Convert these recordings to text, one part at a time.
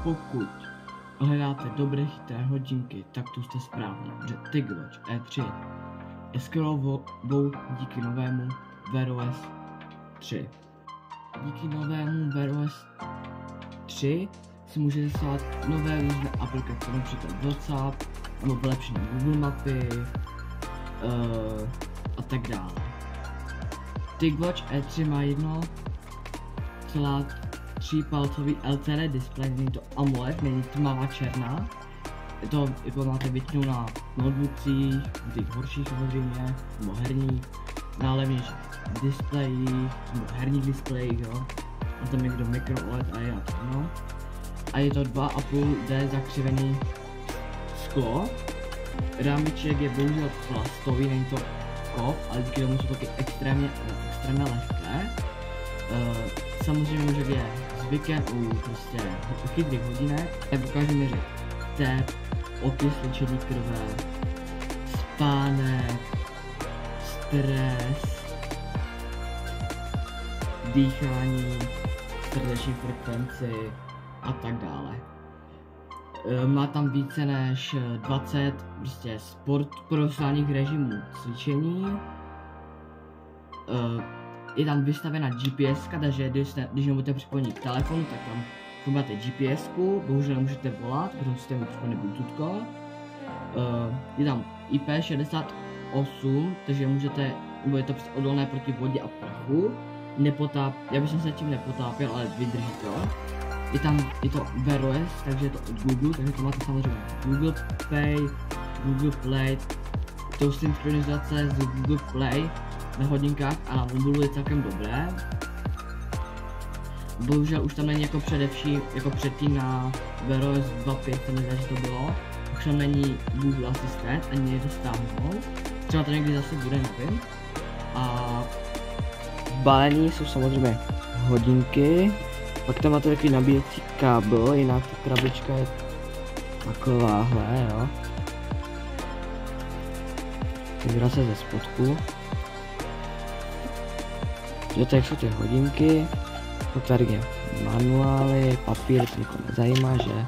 Pokud hledáte dobré chytré hodinky, tak tu jste správně, že TicWatch E3 je skvělou díky novému Wear OS 3. Díky novému Wear OS 3 si můžete stát nové různé aplikace, například WhatsApp, nebo vylepšené Google mapy a tak dále. TicWatch E3 má 1,3 palcový LCD displej, není to AMOLED, není tmavá černá. Je to, jako máte většinou na notebookcích, těch horších samozřejmě, nebo herních, na levnějších displejích, nebo herních displejích, jo. A tam je kdo micro OLED a je no. A je to 2,5D zakřivený sklo. Rámeček je bohužel plastový, není to kov, ale díky tomu jsou taky extrémně lehké. Samozřejmě, že je zvykem u prostě chytrých hodinek, tak dokáže měřit tep, okysličení krve, spánek, stres, dýchání, srdeční frekvenci a tak dále. Má tam více než 20 prostě profesionálních režimů cvičení. Je tam vystavená GPS, takže když nebudete připojení k telefonu, tak tam máte GPS, bohužel nemůžete volat, protože musíte mít připojený Bluetooth. Je tam IP68, takže bude to prostě odolné proti vodě a prachu. Já bych se tím nepotápěl, ale vydrží to. Je to Wear OS, takže je to od Google, takže to máte samozřejmě Google Pay, Google Play, to synchronizace z Google Play na hodinkách a na mobilu je celkem dobré. Bohužel už tam není jako předtím na Wear OS 2.5, se mi zdá, že to bylo. Už tam není Google Asistent, ani nejde stáhnout. Třeba to někdy zase bude, nevím. A v balení jsou samozřejmě hodinky. Pak tam máte takový nabíjecí kábel, jinak ta krabička je takováhle, jo. Vybírá se ze spodku. Jo, tak jsou ty hodinky. Pak tady je manuály, papír, to někoho nezajímá, že?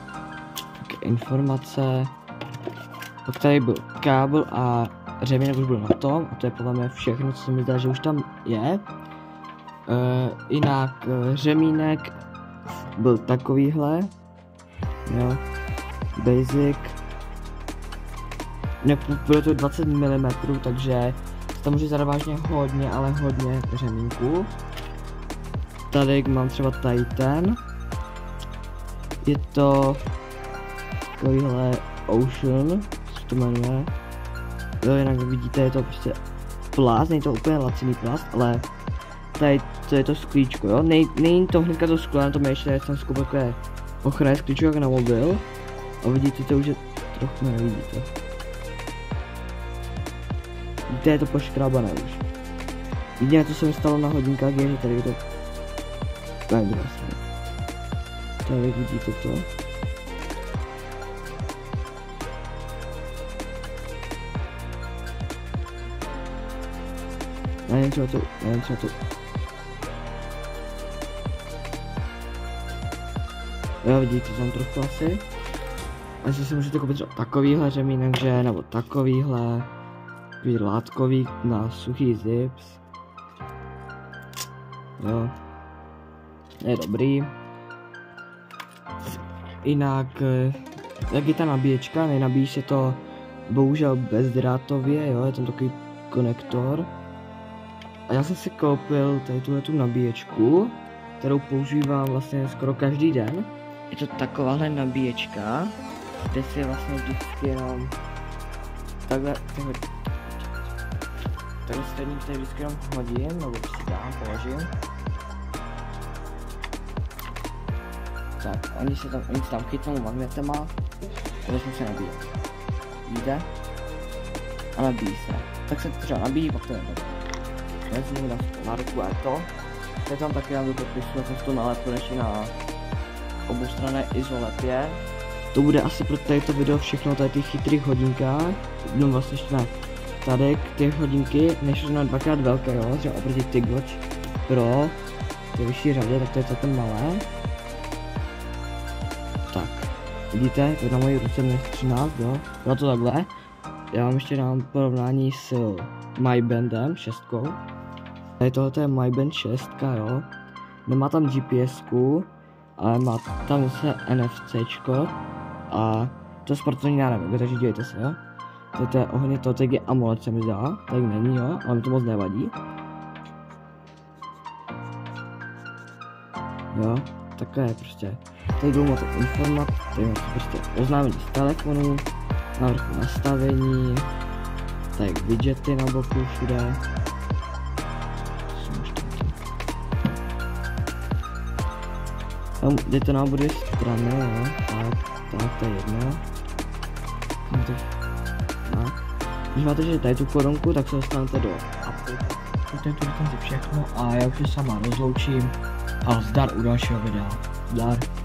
Také informace. Pak tady byl kábel a řemínek už byl na tom, a to je podle mě všechno, co se mi zdá, že už tam je. Jinak řemínek byl takovýhle, jo, basic, bude to 20 mm, takže tam může zadat vážně hodně, ale hodně řemínků. Tady mám třeba tady ten, je to takovýhle Ocean, co to jmenuje, jo, jinak vidíte, je to prostě plast, není to úplně laciný plast, ale tady to je to sklíčko, jo, není to hnedka to sklo, na tom ještě je tam sklo takové ochranné sklíčko jak na mobil. A vidíte, to už je trochu nevidíte. Vidíte, je to poškrábané už. Jediné, co se mi stalo na hodinkách, je, že tady je to tady vlastně. Tady vidíte to. Nevím, třeba to. Jo, vidíte tam trochu asi. A si můžete koupit třeba takovýhle řemínek, že, nebo takovýhle. Takový látkový na suchý zips. Jo. Je dobrý. Jinak, jak je ta nabíječka, nenabíjí se to bohužel bezdrátově, jo, je tam takový konektor. A já jsem si koupil tady tuhletu nabíječku, kterou používám vlastně skoro každý den. Je to takováhle nabíječka, kde si vlastně vždycky jenom takhle střední tady vždycky jenom hodím, nebo si dám, položím. Tak, oni se tam chytnou magnetama a začnou se nabíjet. Vidíte? A nabíjí se. Tak se třeba nabíjí, pak to je tak. Já si mu dám na ruku a to. Teď tam taky dám do podpisu, jako to nálepku než na oboustranné izolepě. To bude asi pro tato video všechno tady těch chytrých hodinkách. No vlastně ještě ne. Tady ty hodinky, než jsou na dvakrát velké, jo, třeba oproti TicWatch Pro, ty vyšší řadě, tak to je celkem malé. Vidíte, tak na mojí ruce dnes 13, jo? Bylo to takhle. Já vám ještě dám porovnání s MyBandem 6. Tady tohle je MyBand 6, jo? Nemá tam GPSku, ale má tam zase NFCčko a to sportovní náramek, takže dívejte se, jo? To je ohně to, tak je AMOLED se mi zdá, tak není, jo? Ale mi to moc nevadí. Jo, takhle je prostě. Tady budou máte informace, tady máte prostě oznámení z telefonu, na vrchu nastavení, tady widgety na boku všude. Tam jdete na obě strany, jo, tak to je jedno. Tak. Když máte že tady tu korunku, tak se dostanete do aplikace. To je tu všechno a já už se sama rozloučím a zdar u dalšího videa. Zdar.